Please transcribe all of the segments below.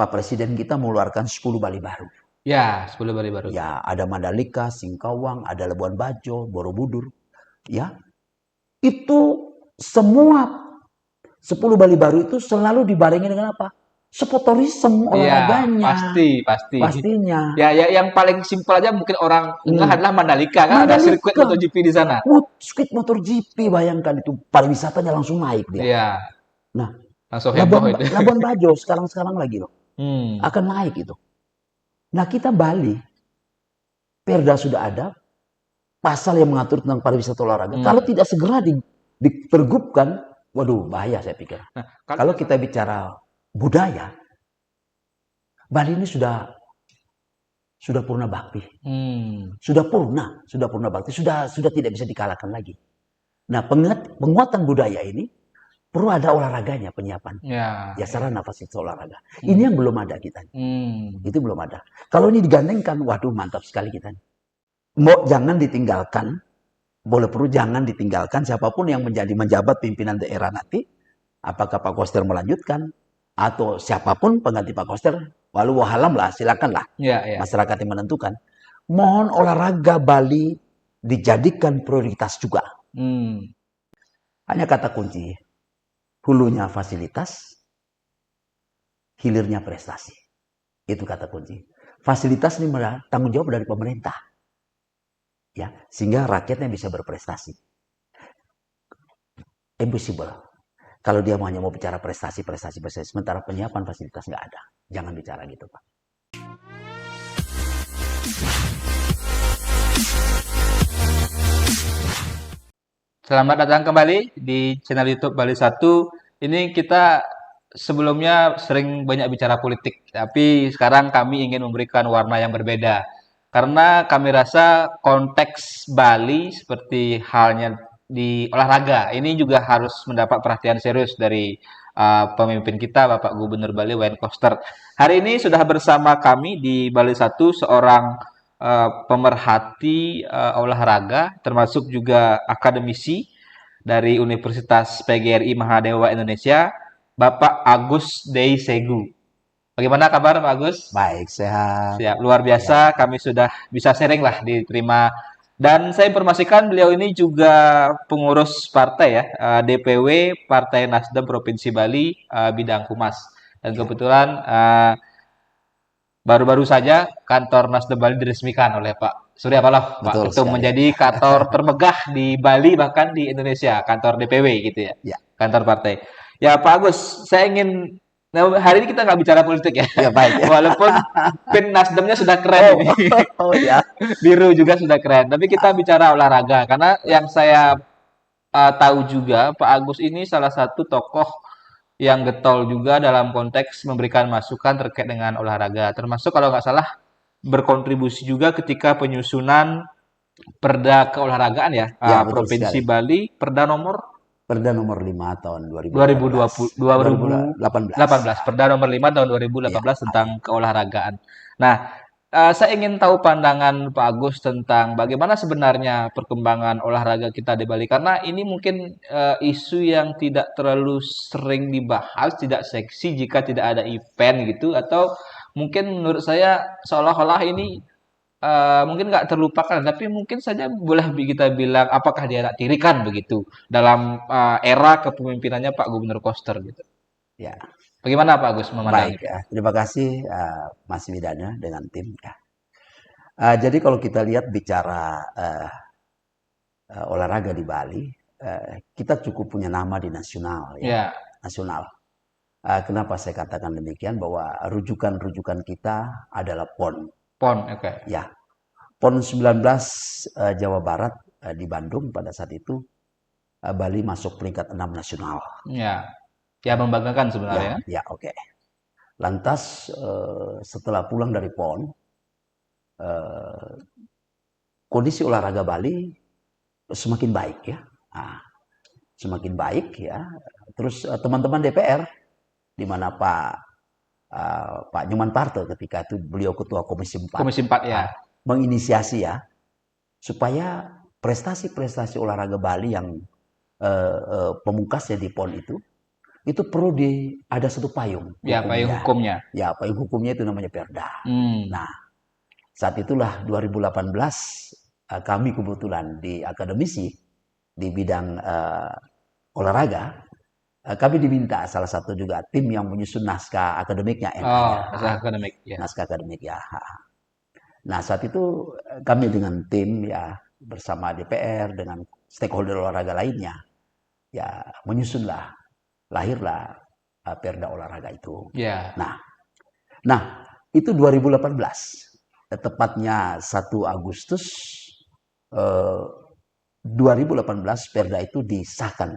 Pak Presiden kita mengeluarkan 10 Bali baru. Ya, 10 Bali baru. Ya, ada Mandalika, Singkawang, ada Labuan Bajo, Borobudur. Ya, itu semua 10 Bali baru itu selalu dibarengi dengan apa? Sportourism Iya, olahraganya. pasti. Pastinya. Ya, ya, yang paling simpel aja mungkin orang ngeh Hmm. adalah Mandalika, kan ada sirkuit Mandalika. MotoGP di sana. Sirkuit MotoGP, bayangkan itu. Pariwisatanya langsung naik dia. Iya, Nah, langsung heboh itu. Labuan Bajo sekarang lagi loh. Hmm. Akan naik itu. Nah, kita Bali, Perda sudah ada, pasal yang mengatur tentang pariwisata olahraga. Kalau tidak segera dipergubkan, waduh bahaya saya pikir. Nah, Kalau kita bicara budaya, Bali ini sudah purna bakti. Sudah purna bakti, sudah tidak bisa dikalahkan lagi. Nah, penguatan budaya ini perlu ada olahraganya, penyiapan. Ya sarana fasilitas olahraga. Ini yang belum ada kita. Itu belum ada. Kalau ini digandengkan, waduh mantap sekali kita. Jangan ditinggalkan, boleh perlu jangan ditinggalkan siapapun yang menjabat pimpinan daerah nanti, apakah Pak Koster melanjutkan atau siapapun pengganti Pak Koster, walau wahalam lah, silakanlah. Masyarakat yang menentukan. Mohon olahraga Bali dijadikan prioritas juga. Hanya kata kunci, hulunya fasilitas, hilirnya prestasi. Itu kata kunci. Fasilitas ini tanggung jawab dari pemerintah. Ya, sehingga rakyatnya bisa berprestasi. Impossible. Kalau dia hanya mau bicara prestasi, sementara penyiapan fasilitas nggak ada. Jangan bicara gitu, Pak. Selamat datang kembali di channel YouTube Bali 1. Ini kita sebelumnya sering banyak bicara politik, tapi sekarang kami ingin memberikan warna yang berbeda. Karena kami rasa konteks Bali seperti halnya di olahraga, ini juga harus mendapat perhatian serius dari pemimpin kita, Bapak Gubernur Bali, Wayne Koster. Hari ini sudah bersama kami di Bali 1 seorang pemerhati olahraga, termasuk juga akademisi dari Universitas PGRI Mahadewa Indonesia, Bapak Agus Dei Segu. Bagaimana kabar Pak Agus? Baik, sehat. Siap, luar biasa. Kami sudah bisa sharing lah diterima. Dan saya informasikan beliau ini juga pengurus partai ya, DPW Partai Nasdem Provinsi Bali, bidang humas. Dan kebetulan baru-baru saja kantor Nasdem Bali diresmikan oleh Pak Surya Paloh, Pak Ketum, menjadi kantor termegah di Bali bahkan di Indonesia, kantor DPW gitu ya, kantor partai. Ya Pak Agus, saya ingin hari ini kita nggak bicara politik ya, baik. Walaupun pin Nasdemnya sudah keren ini, biru juga sudah keren. Tapi kita bicara olahraga karena yang saya tahu juga Pak Agus ini salah satu tokoh yang getol juga dalam konteks memberikan masukan terkait dengan olahraga. Termasuk kalau nggak salah berkontribusi juga ketika penyusunan Perda keolahragaan ya, Provinsi Bali, Perda nomor 5 tahun 2018. Perda nomor 5 tahun 2018 tentang keolahragaan. Nah, saya ingin tahu pandangan Pak Agus tentang bagaimana sebenarnya perkembangan olahraga kita di Bali. Karena ini mungkin isu yang tidak terlalu sering dibahas, tidak seksi jika tidak ada event gitu. Atau mungkin menurut saya seolah-olah ini mungkin nggak terlupakan. Tapi mungkin saja boleh kita bilang apakah dia tak tirikan begitu dalam era kepemimpinannya Pak Gubernur Koster gitu. Ya. Bagaimana Pak Agus memandang? Baik, terima kasih Mas Widana dengan tim. Jadi kalau kita lihat bicara olahraga di Bali, kita cukup punya nama di nasional. Nasional. Kenapa saya katakan demikian? Bahwa rujukan kita adalah PON. PON, oke. Ya, PON 19 Jawa Barat di Bandung pada saat itu Bali masuk peringkat 6 nasional. Ya membanggakan sebenarnya. Ya, oke. Lantas setelah pulang dari PON, kondisi olahraga Bali semakin baik ya. Semakin baik ya. Terus teman-teman DPR, di mana Pak Nyoman Parto ketika itu beliau ketua Komisi 4. Komisi 4 ya. Menginisiasi ya, supaya prestasi-prestasi olahraga Bali yang pemungkasnya di PON itu itu perlu ada satu payung. Ya, payung hukumnya. Ya, payung hukumnya itu namanya Perda. Hmm. Nah, saat itulah 2018 kami kebetulan di akademisi di bidang olahraga, kami diminta salah satu juga tim yang menyusun naskah akademiknya, naskah akademik. Ya. Naskah akademik ya. Nah, saat itu kami dengan tim ya bersama DPR dengan stakeholder olahraga lainnya, ya lahirlah Perda olahraga itu. Yeah. Nah, itu 2018, tepatnya 1 Agustus 2018 Perda itu disahkan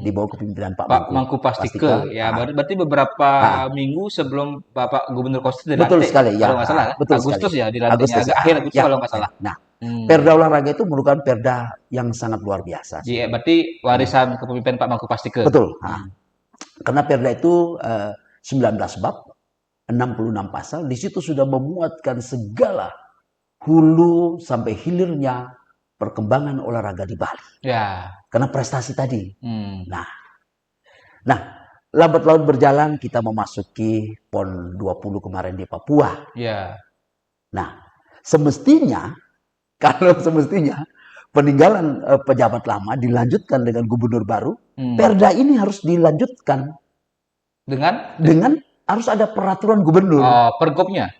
di bawah kepemimpinan Pak Mangku Pastike. Ya, berarti beberapa minggu sebelum Bapak Gubernur Koster dilantik. Betul sekali, ya. Kalau nggak salah, Agustus ya dilantiknya, akhir Agustus ya, kalau nggak salah. Nah, Perda olahraga itu merupakan perda yang sangat luar biasa. Iya, berarti warisan kepemimpinan Pak Mangku Pastike. Betul. Karena perda itu 19 bab, 66 pasal, di situ sudah memuatkan segala hulu sampai hilirnya perkembangan olahraga di Bali. Ya. Karena prestasi tadi. Nah, lambat laun berjalan kita memasuki PON 20 kemarin di Papua. Ya. Nah, semestinya peninggalan pejabat lama dilanjutkan dengan gubernur baru, Perda ini harus dilanjutkan dengan harus ada peraturan gubernur. Pergubnya.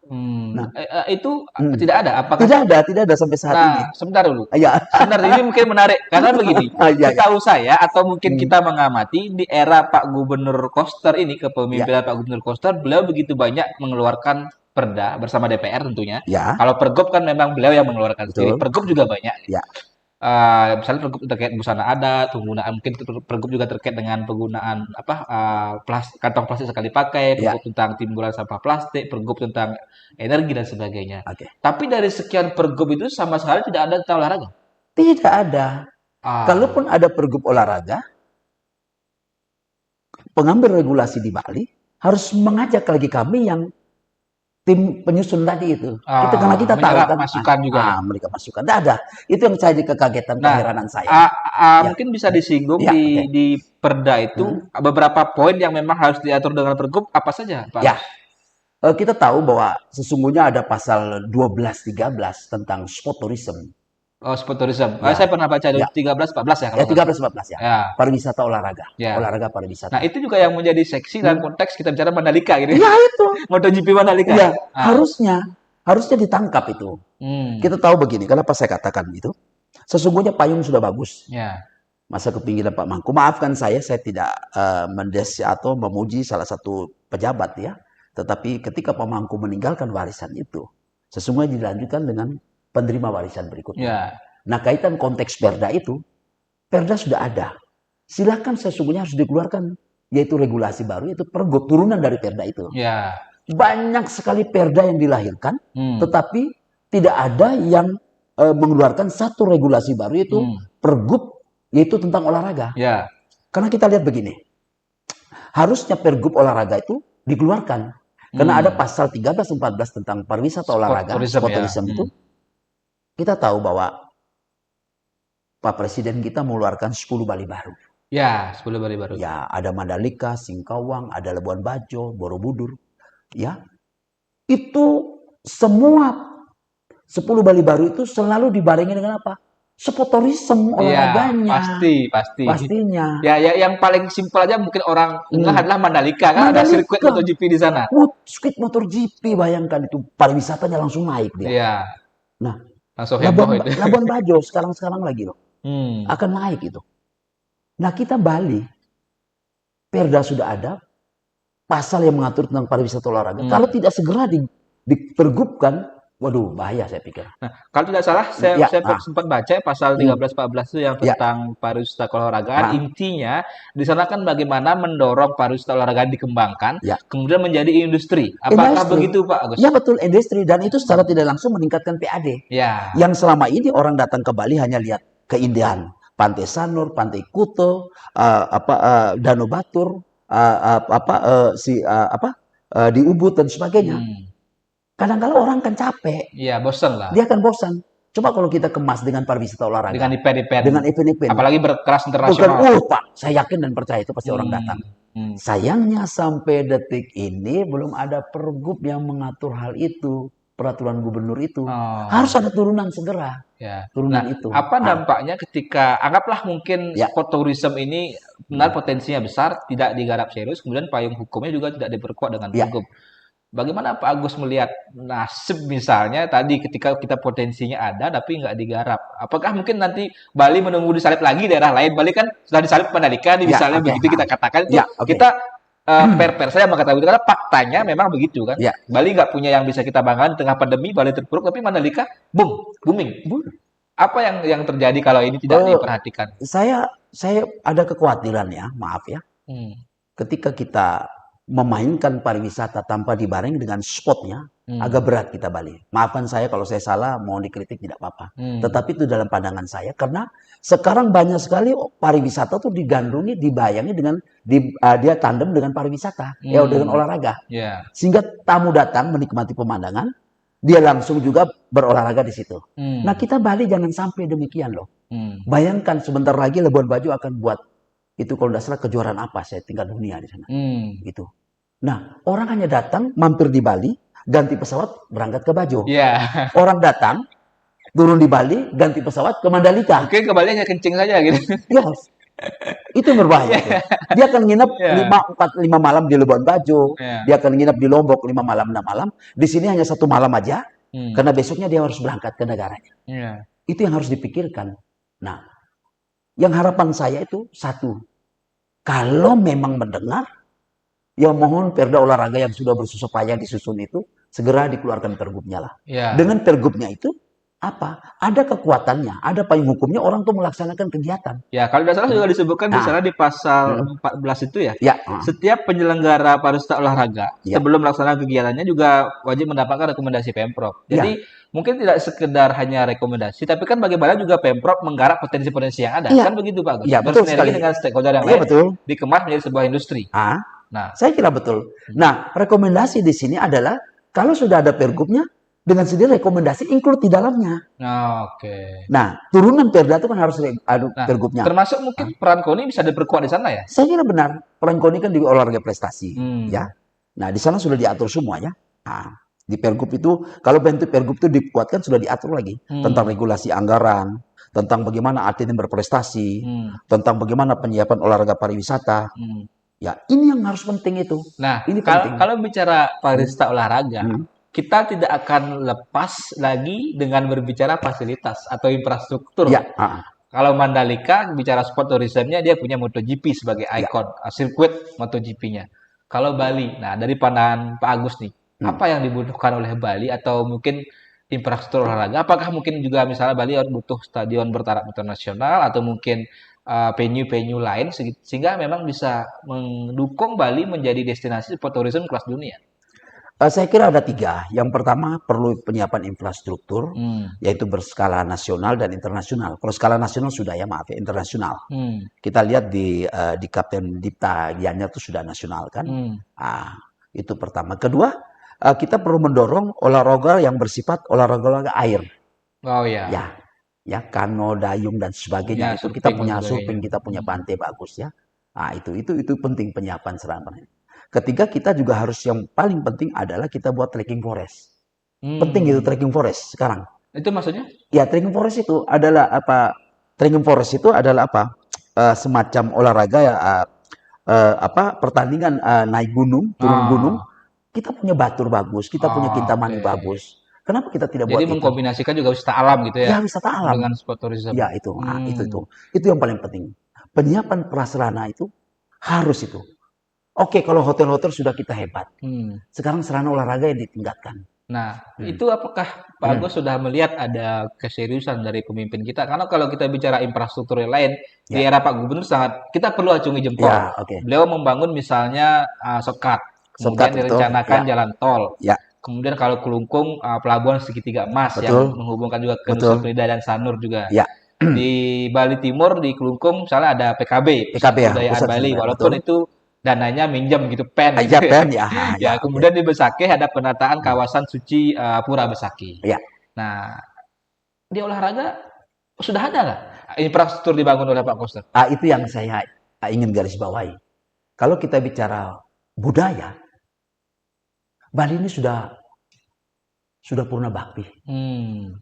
Nah, itu tidak ada. Apakah tidak ada sampai saat ini. Sebentar dulu. Ya. Sebentar, ini mungkin menarik karena begini. Setahu saya atau mungkin kita mengamati di era Pak Gubernur Koster ini, kepemimpinan Pak Gubernur Koster, beliau begitu banyak mengeluarkan perda bersama DPR tentunya. Ya. Kalau pergub kan memang beliau yang mengeluarkan sendiri. Pergub juga banyak. Ya. Misalnya pergub terkait busana adat, penggunaan mungkin pergub juga terkait dengan penggunaan kantong plastik sekali pakai, pergub tentang timbulan sampah plastik, pergub tentang energi dan sebagainya. Tapi dari sekian pergub itu sama sekali tidak ada tentang olahraga. Tidak ada. Kalaupun ada pergub olahraga, pengambil regulasi di Bali harus mengajak lagi kami yang tim penyusun tadi itu. Karena kita tahu kan masukan juga. Mereka masukan. Tidak ada. Itu yang saya kekagetan, keheranan saya. Mungkin bisa disinggung di perda itu beberapa poin yang memang harus diatur dengan pergub apa saja, Pak? Ya. Kita tahu bahwa sesungguhnya ada pasal 12-13 tentang sport tourism. Sport tourism. Saya pernah baca 13-14 ya. 13-14 ya. Pariwisata olahraga. Olahraga pariwisata. Nah, itu juga yang menjadi seksi dalam konteks kita bicara Mandalika gitu. Ya, itu. MotoGP Mandalika. Ya, harusnya ditangkap itu. Kita tahu begini, kenapa saya katakan itu? Sesungguhnya payung sudah bagus. Ya. Masa kepemimpinan Pak Mangku. Maafkan saya tidak mendes atau memuji salah satu pejabat ya. Tetapi ketika Pak Mangku meninggalkan warisan itu, sesungguhnya dilanjutkan dengan penerima warisan berikutnya. Ya. Nah, kaitan konteks perda itu, perda sudah ada. Silakan sesungguhnya harus dikeluarkan, yaitu regulasi baru, yaitu pergub turunan dari perda itu. Ya. Banyak sekali perda yang dilahirkan, tetapi tidak ada yang mengeluarkan satu regulasi baru, yaitu pergub, yaitu tentang olahraga. Ya. Karena kita lihat begini, harusnya pergub olahraga itu dikeluarkan. Karena ada pasal 13-14 tentang pariwisata olahraga, sport tourism itu. Kita tahu bahwa Pak Presiden kita mengeluarkan 10 Bali baru. Ya, 10 Bali baru. Ya, ada Mandalika, Singkawang, ada Labuan Bajo, Borobudur. Ya, itu semua 10 Bali baru itu selalu dibarengi dengan apa? Sport tourism olahraganya. Ya, pasti. Pastinya. Ya, yang paling simpel aja mungkin orang adalah Mandalika, kan ada sirkuit MotoGP di sana. Sirkuit MotoGP, bayangkan itu pariwisatanya langsung naik dia. Iya. Nah, Labuan Bajo sekarang lagi loh. Akan naik itu. Nah, kita Bali, perda sudah ada, pasal yang mengatur tentang pariwisata olahraga. Kalau tidak segera dipergubkan, waduh, bahaya saya pikir. Nah, kalau tidak salah, saya sempat baca pasal 13-14 itu yang tentang pariwisata keolahragaan. Intinya, di sana kan bagaimana mendorong pariwisata olahraga dikembangkan, kemudian menjadi industri. Apakah begitu, Pak Agus? Ya, betul, industri. Dan itu secara tidak langsung meningkatkan PAD. Ya. Yang selama ini orang datang ke Bali hanya lihat keindahan. Pantai Sanur, Pantai Kuto, Danau Batur, di Ubud dan sebagainya. Kadang-kadang orang kan capek. Iya, bosan lah. Dia akan bosan. Coba kalau kita kemas dengan pariwisata olahraga, dengan event-event, dengan event-event, apalagi berkelas bukan, internasional. Pak, saya yakin dan percaya itu pasti orang datang. Sayangnya sampai detik ini belum ada pergub yang mengatur hal itu, peraturan gubernur itu. Harus ada turunan segera. Ya. Turunan Nah, itu. apa dampaknya ketika anggaplah mungkin Ya. sport tourism ini benar potensinya besar, tidak digarap serius, kemudian payung hukumnya juga tidak diperkuat dengan Ya. pergub. Bagaimana Pak Agus melihat nasib misalnya tadi ketika kita potensinya ada tapi nggak digarap? Apakah mungkin nanti Bali menunggu disalip lagi daerah lain? Bali kan sudah disalip Mandalika nih, Ya, misalnya oke. begitu kita katakan itu Ya, oke. kita per saya mengatakan begitu karena faktanya memang begitu kan. Ya. Bali nggak punya yang bisa kita banggakan di tengah pandemi, Bali terpuruk tapi Mandalika booming. Apa yang terjadi kalau ini tidak diperhatikan? Saya ada kekhawatiran ya, maaf ya. Ketika kita memainkan pariwisata tanpa dibarengi dengan spotnya, agak berat kita Bali. Maafkan saya kalau saya salah, mau dikritik tidak apa-apa. Tetapi itu dalam pandangan saya, karena sekarang banyak sekali pariwisata tuh digandrungi, dibayangi dengan dia tandem dengan pariwisata, ya dengan olahraga. Sehingga tamu datang menikmati pemandangan, dia langsung juga berolahraga di situ. Nah, kita Bali jangan sampai demikian loh. Bayangkan sebentar lagi Labuan Bajo akan buat itu kalau tidak salah kejuaraan apa saya tingkat dunia di sana. Gitu. Nah, orang hanya datang mampir di Bali, ganti pesawat berangkat ke Bajo. Orang datang turun di Bali, ganti pesawat ke Mandalika. Oke, ke Bali hanya kencing saja gitu. Yes. Itu yang berbahaya. Dia akan nginep 5 malam di Labuan Bajo. Dia akan nginep di Lombok 5 malam 6 malam. Di sini hanya 1 malam aja. Karena besoknya dia harus berangkat ke negaranya. Itu yang harus dipikirkan. Nah, yang harapan saya itu satu, kalau memang mendengar, ya mohon perda olahraga yang sudah bersusah payah disusun itu segera dikeluarkan pergubnya lah. Dengan pergubnya itu apa? Ada kekuatannya, ada payung hukumnya, orang tuh melaksanakan kegiatan. Ya, kalau tidak salah juga disebutkan di sana di pasal 14 itu ya. Setiap penyelenggara pariwisata olahraga sebelum melaksanakan kegiatannya juga wajib mendapatkan rekomendasi Pemprov. Jadi mungkin tidak sekedar hanya rekomendasi, tapi kan bagaimana juga Pemprov menggarap potensi-potensi yang ada. Kan begitu Pak Agus. Bersinergi dengan stakeholder yang lain, dikemas menjadi sebuah industri. Nah, saya kira betul. Nah, rekomendasi di sini adalah kalau sudah ada pergubnya, dengan sendiri rekomendasi include di dalamnya. Nah, turunan perda itu kan harus pergubnya. Termasuk mungkin peran KONI bisa diperkuat di sana ya? Saya kira benar. Peran KONI kan di olahraga prestasi, ya. Nah, di sana sudah diatur semua ya. Nah, di pergub itu, kalau bentuk pergub itu dikuatkan sudah diatur lagi tentang regulasi anggaran, tentang bagaimana atlet yang berprestasi, tentang bagaimana penyiapan olahraga pariwisata. Ya, ini yang harus penting itu. Nah, ini kalau bicara pariwisata olahraga, kita tidak akan lepas lagi dengan berbicara fasilitas atau infrastruktur. Kalau Mandalika bicara sport tourismnya, dia punya MotoGP sebagai ikon, sirkuit MotoGP-nya. Kalau Bali, nah dari pandangan Pak Agus nih, apa yang dibutuhkan oleh Bali atau mungkin infrastruktur olahraga? Apakah mungkin juga misalnya Bali butuh stadion bertaraf internasional atau mungkin venue-venue lain sehingga memang bisa mendukung Bali menjadi destinasi sport tourism kelas dunia? Saya kira ada 3. Yang pertama perlu penyiapan infrastruktur, yaitu berskala nasional dan internasional. Kalau skala nasional sudah ya, maaf ya, internasional. Kita lihat di Kapten Dipta Gianyar itu sudah nasional kan. Itu pertama. Kedua, kita perlu mendorong olahraga yang bersifat olahraga air. Ya, kano, dayung dan sebagainya. Itu kita punya surfing, kita punya pantai bagus ya. Nah, itu penting penyiapan serangan. Ketiga, kita juga harus yang paling penting adalah kita buat trekking forest. Penting itu trekking forest sekarang. Itu maksudnya? Ya, trekking forest itu adalah apa? Trekking forest itu adalah apa? Semacam olahraga ya, pertandingan naik gunung, turun gunung. Kita punya batur bagus, kita punya Kintamani bagus. Kenapa kita tidak buat itu? Jadi mengkombinasikan juga wisata alam gitu ya? Ya, wisata alam. Dengan sport tourism. Ya, itu. Itu yang paling penting. Penyiapan prasarana itu harus itu. Oke, kalau hotel-hotel sudah kita hebat. Sekarang sarana olahraga yang ditingkatkan. Nah, itu apakah Pak Agus sudah melihat ada keseriusan dari pemimpin kita? Karena kalau kita bicara infrastruktur yang lain, di era Pak Gubernur kita perlu acungi jempol. Beliau membangun misalnya Sokat, kemudian direncanakan jalan tol. Kemudian kalau Kelungkung, pelabuhan segitiga emas yang menghubungkan juga ke Nusa Penida dan Sanur juga. Di Bali Timur, di Kelungkung, misalnya ada PKB, Kebudayaan Bali, walaupun itu dananya minjem gitu, pen. Kemudian di Besakeh ada penataan kawasan suci Pura Besakeh. Nah, di olahraga sudah ada nggak infrastruktur dibangun oleh Pak Koster? Itu yang saya ingin garis bawahi. Kalau kita bicara budaya, Bali ini sudah purna bakti.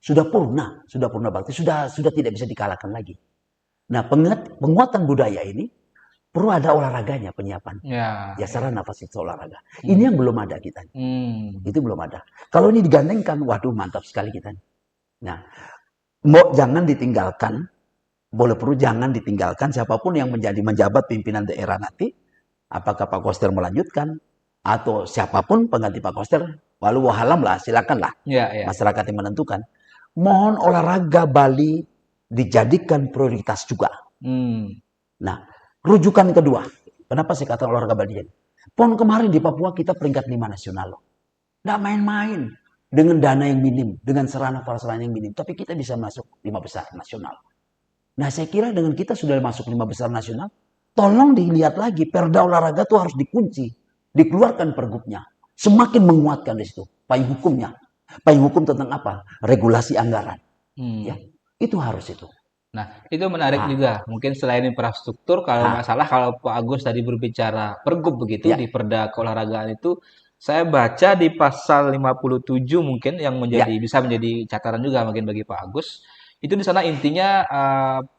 Sudah purna bakti, sudah tidak bisa dikalahkan lagi. Nah, penguatan budaya ini perlu ada olahraganya, penyiapan. Ya sarana fasilitas olahraga. Ini yang belum ada kita. Itu belum ada. Kalau ini digandengkan, waduh mantap sekali kita. Nah, jangan ditinggalkan, boleh perlu jangan ditinggalkan siapapun yang menjabat pimpinan daerah nanti, apakah Pak Koster melanjutkan atau siapapun pengganti Pak Koster, walau wahalam lah, silakanlah. Masyarakat yang menentukan. Mohon olahraga Bali dijadikan prioritas juga. Nah, rujukan kedua, kenapa saya katakan olahraga Bali jadi? PON kemarin di Papua kita peringkat 5 nasional loh. Nggak main-main. Dengan dana yang minim, dengan sarana-prasarana yang minim. Tapi kita bisa masuk 5 besar nasional. Nah, saya kira dengan kita sudah masuk 5 besar nasional, tolong dilihat lagi, perda olahraga itu harus dikunci. Dikeluarkan pergubnya. Semakin menguatkan di situ. Payung hukumnya. Payung hukum tentang apa? Regulasi anggaran. Ya, itu harus itu. Nah, itu menarik juga. Mungkin selain infrastruktur, kalau nggak salah, kalau Pak Agus tadi berbicara pergub begitu, di perda keolahragaan itu, saya baca di pasal 57 mungkin yang bisa menjadi catatan juga mungkin bagi Pak Agus. Itu di sana intinya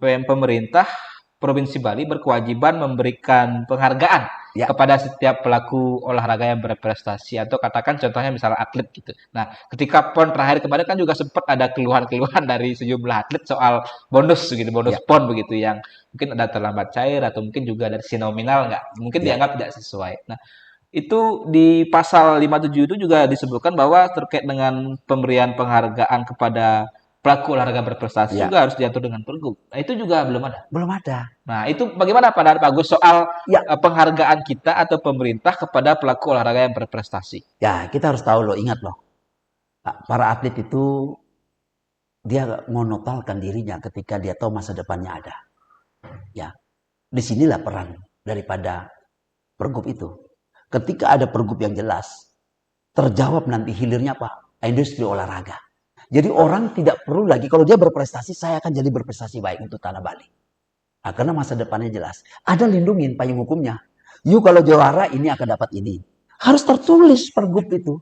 pemerintah Provinsi Bali berkewajiban memberikan penghargaan kepada setiap pelaku olahraga yang berprestasi, atau katakan contohnya misalnya atlet gitu. Nah, ketika PON terakhir kemarin kan juga sempat ada keluhan-keluhan dari sejumlah atlet soal bonus gitu, bonus PON begitu, yang mungkin ada terlambat cair atau mungkin juga dari si nominal mungkin dianggap tidak sesuai. Nah, itu di pasal 57 itu juga disebutkan bahwa terkait dengan pemberian penghargaan kepada pelaku olahraga berprestasi juga harus diatur dengan pergub. Nah, itu juga belum ada. Belum ada. Nah, itu bagaimana Pak Agus soal penghargaan kita atau pemerintah kepada pelaku olahraga yang berprestasi? Ya, kita harus tahu loh, ingat loh. Para atlet itu dia monotalkan dirinya ketika dia tahu masa depannya ada. Ya. Disinilah peran daripada pergub itu. Ketika ada pergub yang jelas, terjawab nanti hilirnya apa? Industri olahraga. Jadi orang tidak perlu lagi, kalau dia berprestasi, saya akan jadi berprestasi baik untuk tanah Bali. Nah, karena masa depannya jelas. Ada lindungin payung hukumnya. You kalau juara ini akan dapat ini. Harus tertulis pergub itu.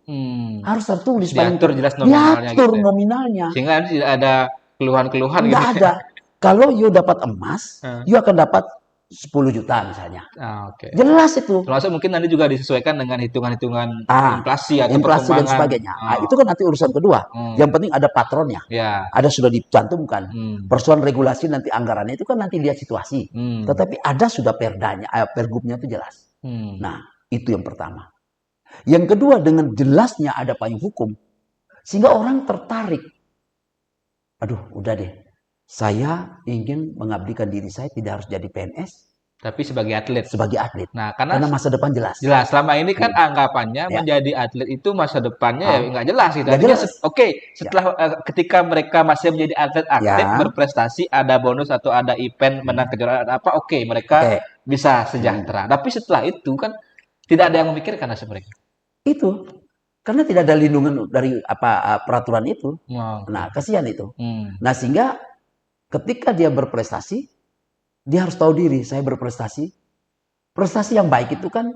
Harus tertulis. Diatur jelas nominalnya. Diatur nominalnya. Sehingga tidak ada keluhan-keluhan gitu. Tidak ada. Kalau you dapat emas, you akan dapat 10 juta misalnya. Jelas itu. Termasuk mungkin nanti juga disesuaikan dengan hitungan-hitungan inflasi atau inflasi dan sebagainya. Itu kan nanti urusan kedua. Yang penting ada patronnya. Ada sudah dicantumkan. Persoalan regulasi nanti anggarannya itu kan nanti lihat situasi. Tetapi ada sudah perdanya, pergubnya itu jelas. Nah, itu yang pertama. Yang kedua, dengan jelasnya ada payung hukum, sehingga orang tertarik. Aduh, udah deh. Saya ingin mengabdikan diri saya, tidak harus jadi PNS, tapi sebagai atlet. Sebagai atlet. Nah, karena masa depan jelas. Jelas. Selama ini kan anggapannya menjadi atlet itu masa depannya nggak jelas gitu. Setelah ketika mereka masih menjadi atlet berprestasi, ada bonus atau ada event menang kejuaraan apa, mereka bisa sejahtera. Tapi setelah itu kan tidak ada yang memikirkan nasib mereka. Itu karena tidak ada lindungan dari peraturan itu. Nah, kasihan itu. Nah, sehingga ketika dia berprestasi, dia harus tahu diri, saya berprestasi. Prestasi yang baik itu kan,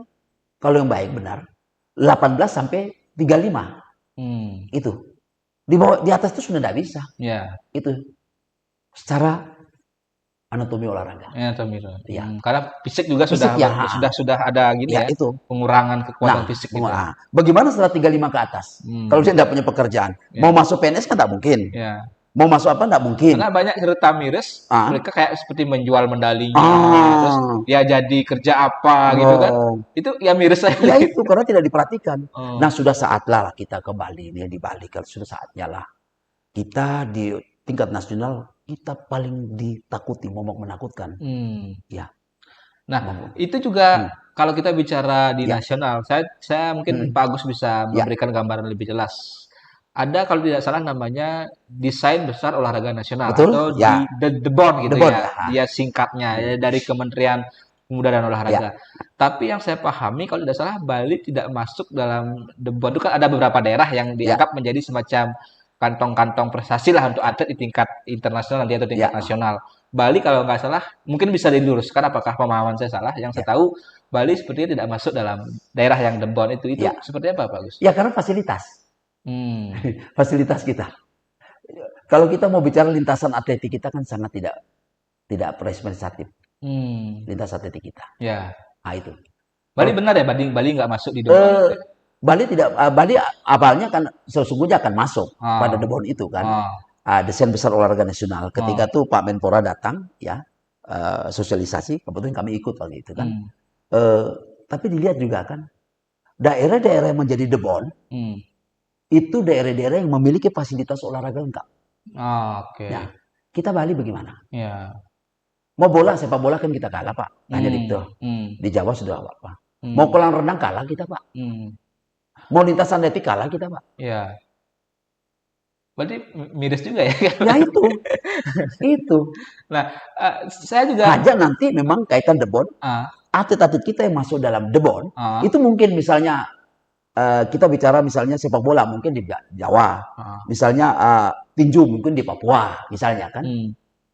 kalau yang baik benar, 18 sampai 35. Itu. Di atas itu sudah tidak bisa. Itu. Secara anatomi olahraga. Karena fisik juga sudah ada gini itu. Pengurangan kekuatan fisik. Gitu. Bagaimana setelah 35 ke atas? Kalau dia tidak punya pekerjaan, mau masuk PNS kan tak mungkin. Mau masuk apa enggak mungkin. Karena banyak cerita miris, mereka kayak seperti menjual medalinya, terus ya jadi kerja apa gitu kan. Itu ya miris aja. Ya itu karena tidak diperhatikan. Nah, sudah saatnya lah kita ke Bali ini, di Bali kan sudah saatnya lah. Kita di tingkat nasional kita paling ditakuti, momok menakutkan. Ya. Nah, itu juga kalau kita bicara di nasional, saya mungkin Pak Agus bisa memberikan gambaran lebih jelas. Ada kalau tidak salah namanya Desain Besar Olahraga Nasional. Betul? Atau the BON gitu Dia singkatnya dari Kementerian Pemuda dan Olahraga. Tapi yang saya pahami kalau tidak salah Bali tidak masuk dalam the BON. Itu kan ada beberapa daerah yang dianggap menjadi semacam kantong-kantong prestasi lah untuk atlet di tingkat internasional nanti atau tingkat Ya, nasional. Bali kalau nggak salah, mungkin bisa diluruskan apakah pemahaman saya salah. Yang saya ya, tahu Bali sepertinya tidak masuk dalam daerah yang debon itu. Itu ya. seperti apa, Pak Gus? Ya karena fasilitas, Hmm, fasilitas kita. Kalau kita mau bicara lintasan atletik kita kan sangat tidak prestasi hmm, lintas atletik kita. ya. Nah itu. Bali Kalau benar ya, Bali nggak masuk di debon eh, gitu ya? Bali awalnya kan sesungguhnya akan masuk pada Ah, debon itu kan. ah, Desain besar olahraga nasional. Ketika ah, tuh Pak Menpora datang ya sosialisasi, kebetulan kami ikut waktu itu kan. hmm, Eh, tapi dilihat juga kan daerah-daerah yang menjadi debon hmm. itu daerah-daerah yang memiliki fasilitas olahraga lengkap. Ah, oke. Nah, kita Bali bagaimana? Ya. Mau bola, sepak bola kan kita kalah, Pak. Hanya di itu. Hmm, hmm, Di Jawa sudah apa? Mau hmm, kolam renang kalah kita, Pak. hmm. Mau lintasan atletik kalah kita, Pak. Ya. Berarti miris juga ya. Ya itu, itu. Nah, saya juga Hanya nanti memang kaitan debon, ah, atlet-atlet kita yang masuk dalam debon, ah, itu mungkin misalnya kita bicara misalnya sepak bola mungkin di Jawa, ah, misalnya tinju mungkin di Papua, misalnya kan. hmm.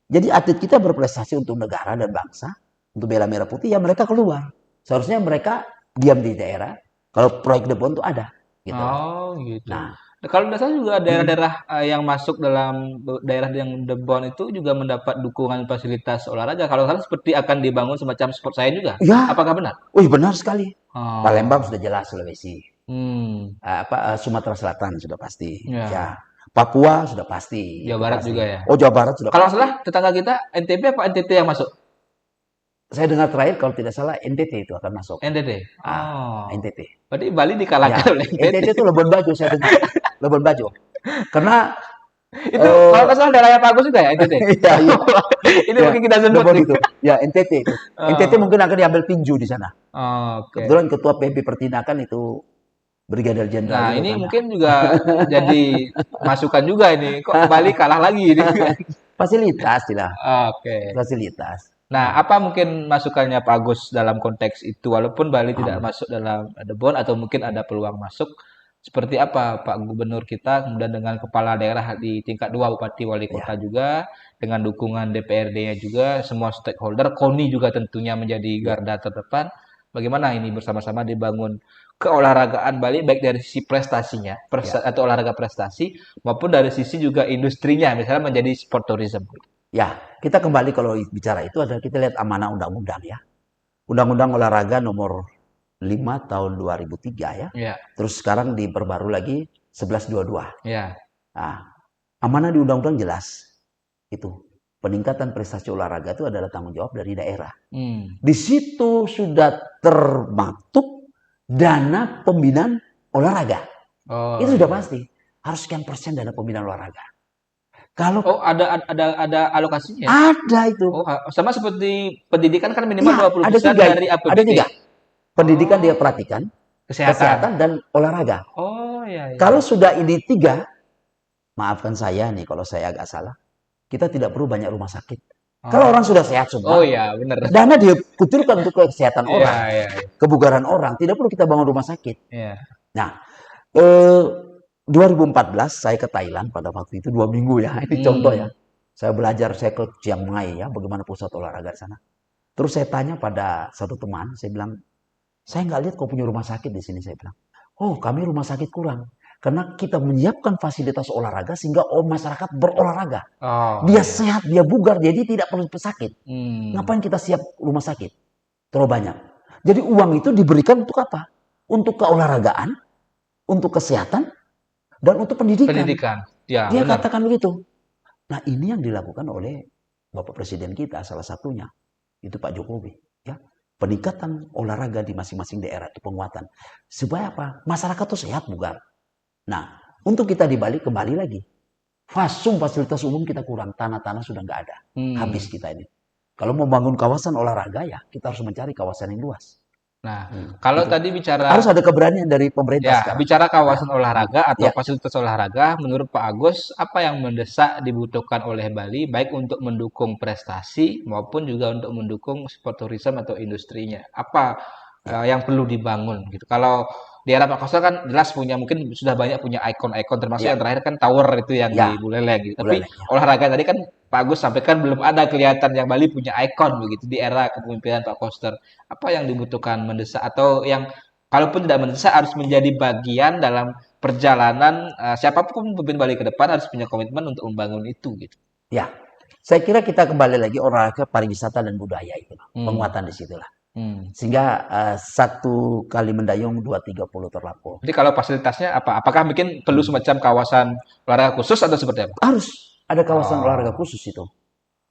Jadi atlet kita berprestasi untuk negara dan bangsa, untuk bela merah putih, ya mereka keluar. Seharusnya mereka diam di daerah. Kalau proyek debon itu ada, gitu loh. Oh, gitu. Nah, Nah, kalau tidak salah juga hmm, daerah-daerah yang masuk dalam daerah yang debon itu juga mendapat dukungan fasilitas olahraga. Kalau salah seperti akan dibangun semacam sport science juga. ya, Apakah benar? wih benar sekali. Palembang Oh, sudah jelas, Sulawesi. hmm, Sumatera Selatan sudah pasti. ya. Ya, Papua sudah pasti, Jawa itu Barat pasti. juga ya. Oh, Jawa Barat sudah Kalau nggak pasti. salah tetangga kita NTB apa NTT yang masuk? Saya dengar terakhir kalau tidak salah NTT itu akan masuk. NTT. Ah, Oh, NTT. berarti Bali Ya, dikalahkan oleh NTT. NTT itu Labuan Bajo saya dengar. Labuan Bajo. Karena Itu kalau nggak salah daerahnya Pak Agus juga ya NTT. iya, iya, Ini ya, mungkin kita sebut Labuan nih. itu. Ya, NTT itu. NTT Oh, mungkin akan diambil tinju di sana. oke. Kebetulan ketua PB Pertinakan itu Brigadir Jenderal Nah, itu ini kan. mungkin juga jadi masukan juga ini. Kok Bali kalah lagi ini? Fasilitas lah, Oke. fasilitas. Nah, Nah, apa mungkin masukannya Pak Agus dalam konteks itu? Walaupun Bali tidak um, masuk dalam debon atau mungkin ada peluang masuk, seperti apa Pak Gubernur kita, kemudian dengan kepala daerah di tingkat 2 Bupati Wali Kota ya, juga, dengan dukungan DPRD-nya juga, semua stakeholder, KONI juga tentunya menjadi ya, garda terdepan. Bagaimana ini bersama-sama dibangun keolahragaan Bali, baik dari sisi prestasinya, ya. atau olahraga prestasi, maupun dari sisi juga industrinya, misalnya menjadi sport tourism. Ya, kita kembali kalau bicara itu adalah kita lihat amanah undang-undang ya. Undang-undang olahraga nomor 5 tahun 2003 ya. Ya, Terus sekarang diperbarui lagi 1122. ya. Nah, amanah di undang-undang jelas. Itu. Peningkatan prestasi olahraga itu adalah tanggung jawab dari daerah. Hmm. Di situ sudah termaktub dana pembinaan olahraga. Oh, Itu sudah iya. pasti. Harus sekian persen dana pembinaan olahraga. Kalau Oh, ada alokasinya ya? ada itu. Oh, sama seperti pendidikan kan minimal Ya, dua puluh ada persen tiga. dari Ada APBD. tiga. Pendidikan dia Oh, perhatikan, kesehatan. kesehatan dan olahraga. Oh, iya, iya. Kalau sudah ini tiga, maafkan saya nih kalau saya agak salah. Kita tidak perlu banyak rumah sakit. Kalau orang sudah sehat Oh, semua, iya, benar. dana dia kucurkan untuk kesehatan Iya, orang, iya, iya. kebugaran orang. Tidak perlu kita bangun rumah sakit. Iya. Nah, eh, 2014 saya ke Thailand pada waktu itu 2 minggu ya. Ini contoh ya. Hmm. Saya belajar, saya ke Chiang Mai ya, bagaimana pusat olahraga di sana. Terus saya tanya pada satu teman, saya bilang, saya nggak lihat kau punya rumah sakit di sini, saya bilang. Oh, kami rumah sakit kurang. Karena kita menyiapkan fasilitas olahraga sehingga masyarakat berolahraga. Oh, Dia iya. sehat, dia bugar, jadi tidak perlu sakit. Hmm. Ngapain kita siap rumah sakit? Terlalu banyak. Jadi uang itu diberikan untuk apa? Untuk keolahragaan, untuk kesehatan, dan untuk pendidikan. Pendidikan. Ya, Dia benar. katakan begitu. Nah, ini yang dilakukan oleh Bapak Presiden kita, salah satunya. Itu Pak Jokowi. Ya. Peningkatan olahraga di masing-masing daerah itu penguatan. Supaya apa? Masyarakat itu sehat, bugar. Nah, untuk kita kembali lagi. Fasilitas umum kita kurang. Tanah-tanah sudah nggak ada. Hmm. Habis kita ini. Kalau mau bangun kawasan olahraga ya, kita harus mencari kawasan yang luas. Nah, kalau Gitu. tadi bicara Harus ada keberanian dari pemerintah ya, sekarang. bicara Ya, kawasan olahraga atau ya, fasilitas olahraga, menurut Pak Agus, apa yang mendesak dibutuhkan oleh Bali, baik untuk mendukung prestasi maupun juga untuk mendukung sport tourism atau industrinya? Apa ya. yang perlu dibangun gitu? Kalau di era Pak Koster kan jelas punya mungkin sudah banyak punya ikon-ikon termasuk yang terakhir kan tower itu yang di Buleleng gitu. Tapi olahraga tadi kan Pak Agus sampaikan belum ada kelihatan yang Bali punya ikon begitu di era kepemimpinan Pak Koster. Apa yang dibutuhkan mendesak atau yang kalaupun tidak mendesak harus menjadi bagian dalam perjalanan siapapun pemimpin Bali ke depan harus punya komitmen untuk membangun itu gitu. Ya, saya kira kita kembali lagi olahraga pariwisata dan budaya itu, penguatan di situlah. Sehingga 1 kali mendayung 230 terlampau. Jadi kalau fasilitasnya apa? Apakah mungkin perlu semacam kawasan olahraga khusus atau seperti apa? Harus ada kawasan olahraga khusus itu.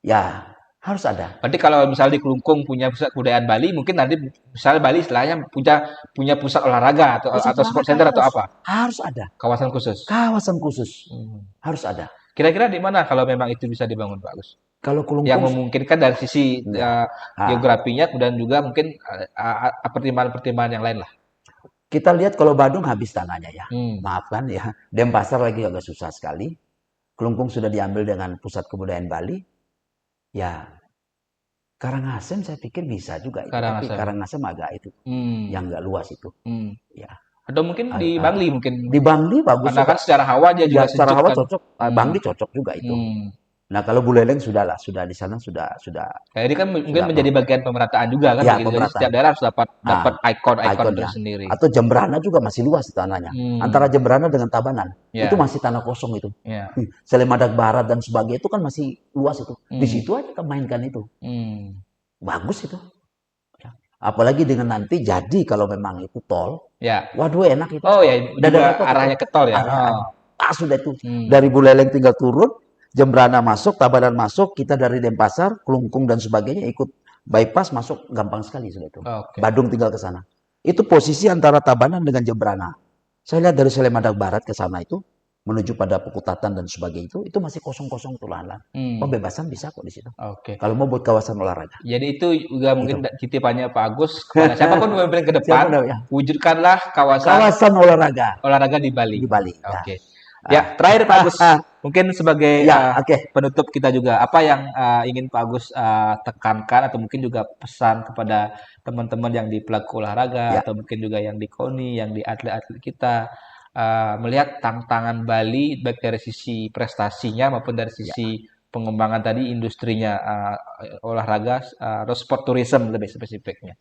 Ya, harus ada. Berarti kalau misalnya di Kelungkung punya pusat kebudayaan Bali, mungkin nanti misalnya Bali istilahnya punya pusat olahraga atau sport center atau apa? Harus ada. Kawasan khusus. Kawasan khusus. Harus ada. Kira-kira di mana kalau memang itu bisa dibangun, Pak Agus? Kalau Kelungkung yang memungkinkan dari sisi geografinya dan juga mungkin pertimbangan-pertimbangan yang lain lah. Kita lihat kalau Badung habis tanahnya ya. Maafkan ya. Denpasar lagi agak susah sekali. Kelungkung sudah diambil dengan pusat kebudayaan Bali. Ya. Karangasem saya pikir bisa juga itu. Tapi Karangasem agak itu. Yang enggak luas itu. Ya. Atau mungkin di Bangli mungkin. Di Bangli bagus. Karena kan secara hawa dia juga secara hawa cocok. Bangli cocok juga itu. Nah, kalau Buleleng sudah di sana sudah. Jadi kan mungkin menjadi bagian pemerataan juga kan. Ya, Jadi setiap daerah harus dapat ikon tersendiri. Atau Jembrana juga masih luas tanahnya. Antara Jembrana dengan Tabanan itu masih tanah kosong itu. Selemadak Barat dan sebagainya itu kan masih luas itu. Di situ aja kita mainkan itu. Bagus itu. Apalagi dengan nanti jadi kalau memang itu tol. Waduh enak itu. Oh ya, arahnya ke tol ya. Sudah itu. Dari Buleleng tinggal turun. Jembrana masuk, Tabanan masuk, kita dari Denpasar, Kelungkung dan sebagainya ikut bypass masuk gampang sekali sudah itu. Badung tinggal ke sana. Itu posisi antara Tabanan dengan Jembrana. Saya lihat dari Selemadak Barat ke sana itu menuju pada Pekutatan dan sebagainya itu masih kosong-kosong tuh lahan. Pembebasan bisa kok di situ. Kalau mau buat kawasan olahraga. Jadi itu juga mungkin titipannya Pak Agus kepada siapapun pemimpin ke depan, wujudkanlah kawasan olahraga di Bali. Di Bali. Ya, terakhir Pak Agus, mungkin sebagai penutup kita juga, apa yang ingin Pak Agus tekankan atau mungkin juga pesan kepada teman-teman yang di pelaku olahraga atau mungkin juga yang di KONI, yang di atlet-atlet kita, melihat tantangan Bali baik dari sisi prestasinya maupun dari sisi pengembangan tadi industrinya olahraga atau sport tourism lebih spesifiknya.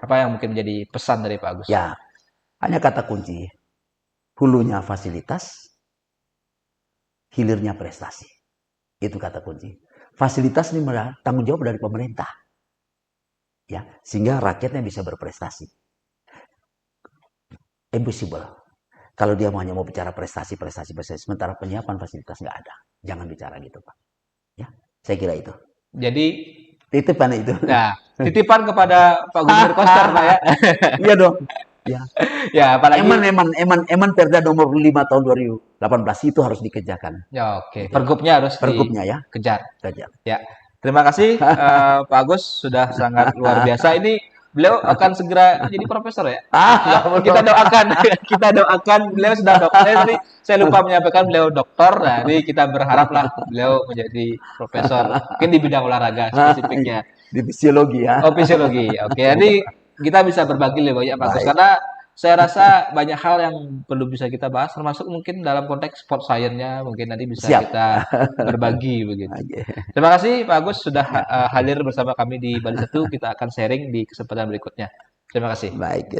Apa yang mungkin menjadi pesan dari Pak Agus? Ya, hanya kata kunci, hulunya fasilitas, hilirnya prestasi. Itu kata kunci. Fasilitas ini tanggung jawab dari pemerintah. Ya, sehingga rakyatnya bisa berprestasi. Impossible. Kalau dia hanya mau bicara prestasi, sementara penyiapan fasilitas nggak ada. Jangan bicara gitu, Pak. Ya, saya kira itu. Jadi titipan itu. Nah, titipan kepada Pak Gubernur Koster, Pak ya. Iya dong. Ya, apalagi Eman Perda nomor 5 tahun 2018 itu harus dikerjakan. Ya, oke. Pergubnya harus dikejar. Ya. Terima kasih Pak Agus sudah sangat luar biasa. Ini beliau akan segera jadi profesor ya. Kita doakan beliau sudah dokter. Saya lupa menyampaikan beliau doktor. Nah, ini kita berharaplah beliau menjadi profesor. Mungkin di bidang olahraga spesifiknya. Di fisiologi ya. Oh, fisiologi. Oke, jadi kita bisa berbagi lebih banyak Pak Agus karena saya rasa banyak hal yang perlu bisa kita bahas termasuk mungkin dalam konteks sport science-nya mungkin nanti bisa kita berbagi begitu. Terima kasih Pak Agus sudah hadir bersama kami di Bali 1. Kita akan sharing di kesempatan berikutnya. Terima kasih. Baik.